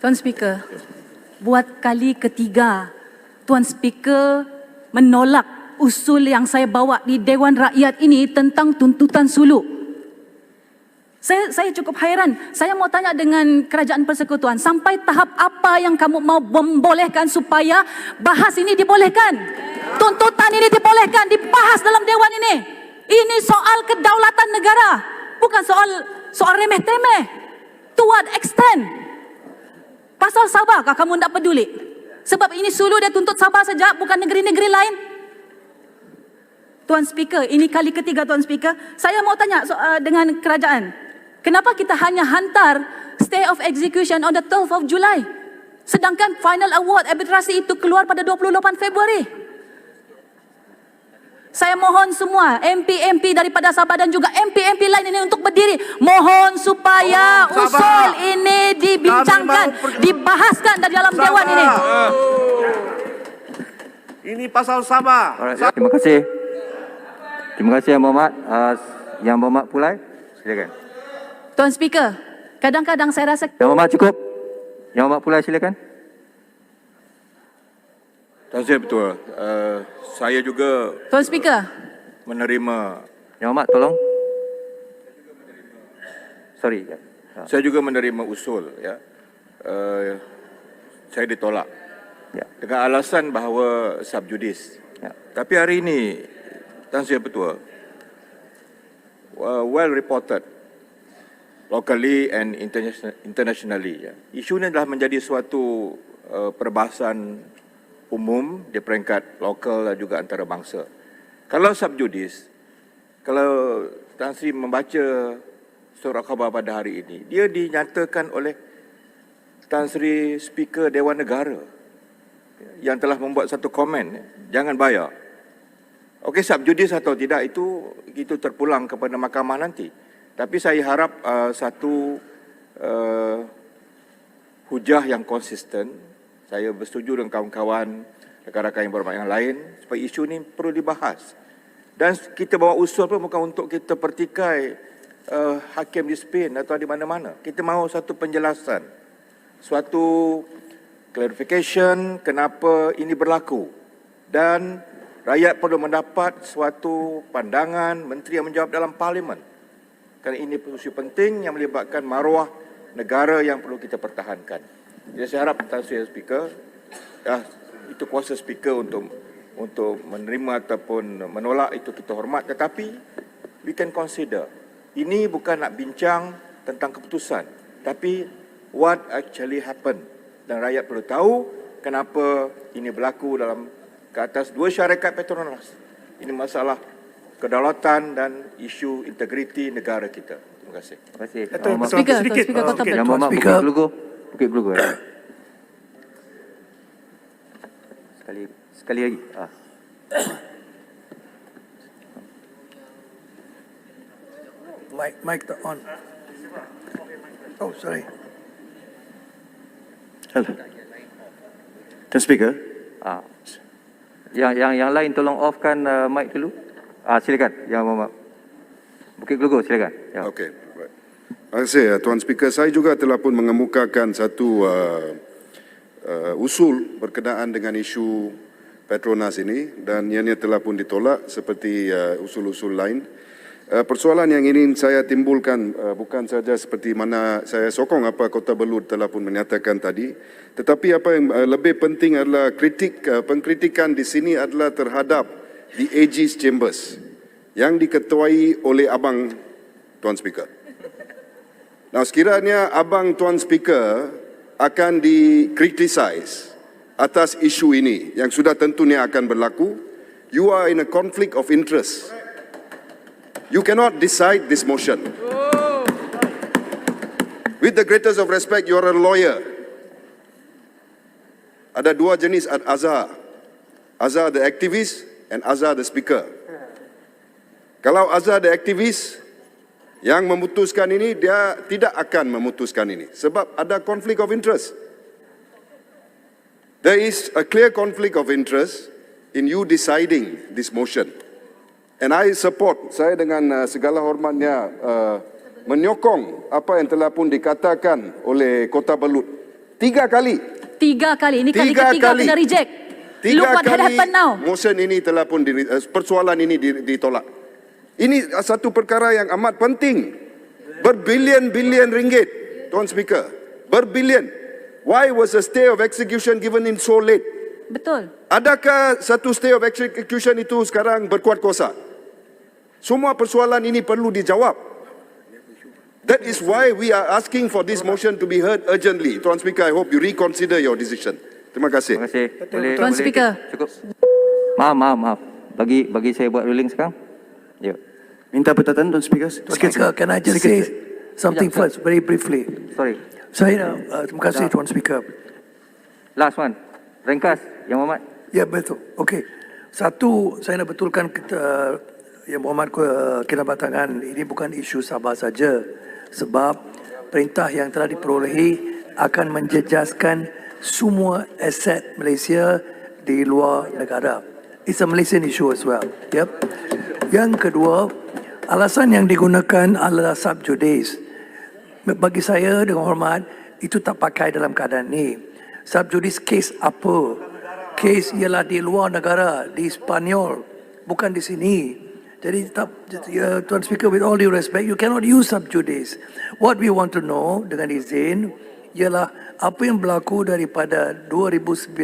Tuan Speaker, buat kali ketiga Tuan Speaker menolak usul yang saya bawa di Dewan Rakyat ini tentang tuntutan suluk. Saya cukup hairan. Saya mau tanya dengan Kerajaan Persekutuan, sampai tahap apa yang kamu mau membolehkan supaya bahas ini dibolehkan? Tuntutan ini dibolehkan, dibahas dalam Dewan ini. Ini soal kedaulatan negara, bukan soal remeh-temeh. To what extent? Pasal Sabah kah kamu tidak peduli? Sebab ini Sulu dia tuntut Sabah saja, bukan negeri-negeri lain. Tuan Speaker, ini kali ketiga Tuan Speaker. Saya mau tanya dengan kerajaan. Kenapa kita hanya hantar stay of execution on the 12th of July? Sedangkan final award arbitrasi itu keluar pada 28 Februari. Saya mohon semua MP-MP daripada Sabah dan juga MP-MP lain ini untuk berdiri. Mohon supaya usul ini dibincangkan, dibahaskan dari dalam Dewan ini. Ini pasal Sabah. Alright, terima kasih. Terima kasih Yang Berhormat. Yang Berhormat Pulai, silakan. Tuan Speaker, kadang-kadang saya rasa... Yang Berhormat cukup. Yang Berhormat Pulai, silakan. Tuan Saya betul. Saya juga Tuan Speaker, menerima. Yang Berhormat, tolong. Sorry. Saya juga menerima usul. Ya. Saya ditolak. Ya. Dengan alasan bahawa subjudis. Ya. Tapi hari ini, Tuan Saya betul, well reported locally and internationally. Ya. Isu ini adalah menjadi suatu perbahasan umum di peringkat lokal dan juga antarabangsa. Kalau subjudis, kalau Tan Sri membaca surat khabar pada hari ini, dia dinyatakan oleh Tan Sri Speaker Dewan Negara yang telah membuat satu komen, jangan bayar. Okey, subjudis atau tidak itu terpulang kepada mahkamah nanti. Tapi saya harap satu hujah yang konsisten. Saya bersetuju dengan kawan-kawan, rakan-rakan yang berhormat yang lain supaya isu ini perlu dibahas. Dan kita bawa usul pun bukan untuk kita pertikai hakim di Spain atau di mana-mana. Kita mahu satu penjelasan, suatu clarification kenapa ini berlaku. Dan rakyat perlu mendapat suatu pandangan menteri yang menjawab dalam parlimen. Kerana ini isu penting yang melibatkan maruah negara yang perlu kita pertahankan. Jadi saya harap Tan Sri Speaker, itu kuasa Speaker untuk menerima ataupun menolak, itu kita hormat. Tetapi we can consider. Ini bukan nak bincang tentang keputusan, tapi what actually happened. Dan rakyat perlu tahu kenapa ini berlaku dalam ke atas dua syarikat Petronas. Ini masalah kedaulatan dan isu integriti negara kita. Terima kasih. Terima kasih. Speaker, Kota Yang Berhormat Bukit Gelugur. Sekali lagi. Mic on. Oh, sorry. Hello. Tuan Speaker. Yang lain tolong offkan mic dulu. Silakan Yang Berhormat Bukit Gelugur, silakan. Ya. Okey. Terima kasih Tuan Speaker. Saya juga telah pun mengemukakan satu usul berkenaan dengan isu Petronas ini dan ianya telah pun ditolak seperti usul-usul lain. Persoalan yang ingin saya timbulkan bukan saja seperti mana saya sokong apa Kota Belud telah pun menyatakan tadi, tetapi apa yang lebih penting adalah pengkritikan di sini adalah terhadap the AG's Chambers yang diketuai oleh Abang Tuan Speaker. Nah, sekiranya Abang Tuan Speaker akan dikritisize atas isu ini yang sudah tentunya akan berlaku, you are in a conflict of interest. You cannot decide this motion. With the greatest of respect, you are a lawyer. Ada dua jenis Azhar. Azhar the activist and Azhar the speaker. Kalau Azhar the activist yang memutuskan ini, dia tidak akan memutuskan ini sebab ada conflict of interest. There is a clear conflict of interest in you deciding this motion. And I support, saya dengan segala hormatnya menyokong apa yang telah pun dikatakan oleh Kota Belud 3 kali. 3 kali. Ini kali 3 ketiga kali. kena reject. 3 Look what had kali happened now. motion ini telah pun persoalan ini ditolak. Ini satu perkara yang amat penting. Berbilion-bilion ringgit, Tuan Speaker. Berbilion. Why was a stay of execution given in so late? Betul. Adakah satu stay of execution itu sekarang berkuat kuasa? Semua persoalan ini perlu dijawab. That is why we are asking for this motion to be heard urgently. Tuan Speaker, I hope you reconsider your decision. Terima kasih. Terima kasih. Tuan Speaker. Cukup. Maaf. Bagi saya buat ruling sekarang. Ya. Minta pertanyaan, Tuan Speaker. Tuan Speaker, can I just say something first, very briefly? Sorry. Saya, terima kasih Tuan Speaker. Last one. Ringkas, Yang Mohamad. Ya, betul. Okey. Satu, saya nak betulkan Yang Mohamad Kinabatangan, ini bukan isu Sabah saja. Sebab perintah yang telah diperolehi akan menjejaskan semua aset Malaysia di luar negara. It's a Malaysian issue as well. Yep. Yang kedua, alasan yang digunakan adalah sub judice. Bagi saya dengan hormat, itu tak pakai dalam keadaan ni. Sub judice case apa? Case ialah di luar negara, di Spanyol, bukan di sini. Jadi Tuan Speaker, with all due respect, you cannot use sub judice. What we want to know dengan izin ialah apa yang berlaku daripada 2019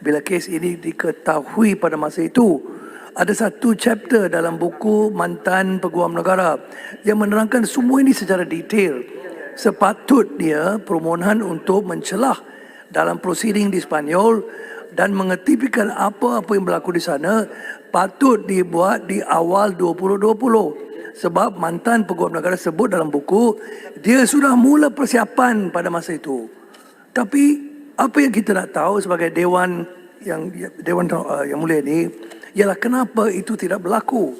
bila kes ini diketahui pada masa itu. Ada satu chapter dalam buku Mantan Peguam Negara yang menerangkan semua ini secara detail. Sepatutnya permohonan untuk mencelah dalam prosiding di Spanyol dan mengetipkan apa-apa yang berlaku di sana patut dibuat di awal 2020. Sebab Mantan Peguam Negara sebut dalam buku, dia sudah mula persiapan pada masa itu. Tapi apa yang kita nak tahu sebagai Dewan yang mulia ini ialah kenapa itu tidak berlaku.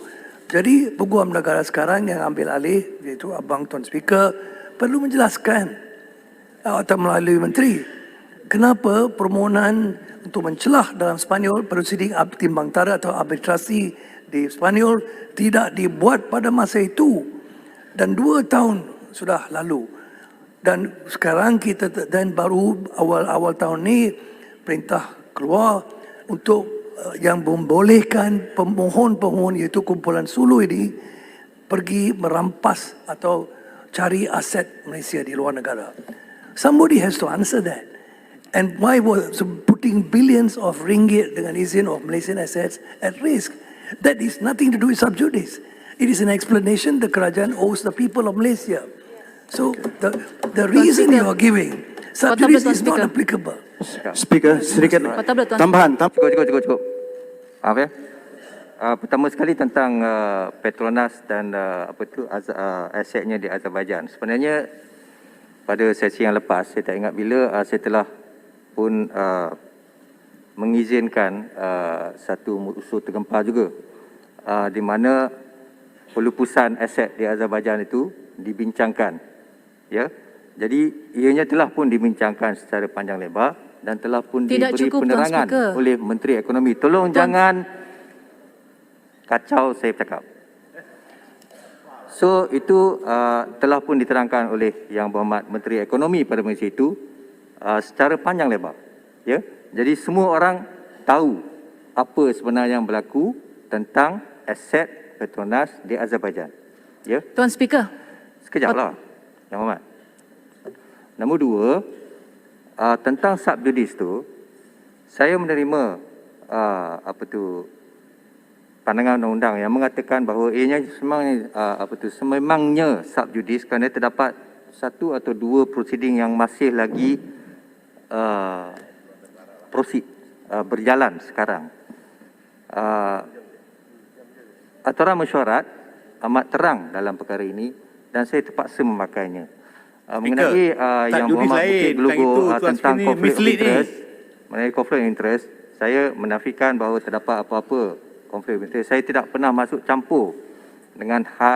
Jadi Peguam Negara sekarang yang ambil alih, iaitu Abang Tuan Speaker, perlu menjelaskan atau melalui menteri kenapa permohonan untuk mencelah dalam Spanyol prosiding timbang tara atau arbitrasi di Spanyol tidak dibuat pada masa itu. Dan 2 tahun sudah lalu. Dan sekarang kita dan baru awal tahun ni perintah keluar untuk yang membolehkan pemohon-pemohon iaitu kumpulan suluh ini pergi merampas atau cari aset Malaysia di luar negara. Somebody has to answer that. And why was putting billions of ringgit dengan izin of Malaysian assets at risk? That is nothing to do with sub judice. It is an explanation the kerajaan owes the people of Malaysia. So the reason you are giving, sub judice is not applicable. Speaker, sedikit Tuan. tambahan. Cukup. Maaf ya. Pertama sekali tentang Petronas dan asetnya di Azerbaijan. Sebenarnya pada sesi yang lepas, saya tak ingat bila, saya telah pun mengizinkan satu usul tergempar juga di mana pelupusan aset di Azerbaijan itu dibincangkan. Ya. Jadi ianya telah pun dibincangkan secara panjang lebar dan telah pun Tidak diberi cukup, penerangan Tuan Speaker. oleh Menteri Ekonomi. Tolong jangan kacau saya bercakap. So itu telah pun diterangkan oleh Yang Berhormat Menteri Ekonomi pada masa itu secara panjang lebar. Ya, jadi semua orang tahu apa sebenarnya yang berlaku tentang aset Petronas di Azerbaijan. Ya, Tuan Speaker. sekejaplah, Yang Berhormat. Nombor 2, tentang sub judice tu, saya menerima pandangan undang-undang yang mengatakan bahawa ianya sememangnya sub judice kerana terdapat 1 atau 2 proceeding yang masih lagi berjalan sekarang. Aturan mesyuarat amat terang dalam perkara ini dan saya terpaksa memakainya. Mengenai Yang Berhormat Bukit Gelugor tentang konflik interest, mengenai konflik interest, saya menafikan bahawa terdapat apa-apa konflik interest. Saya tidak pernah masuk campur dengan hal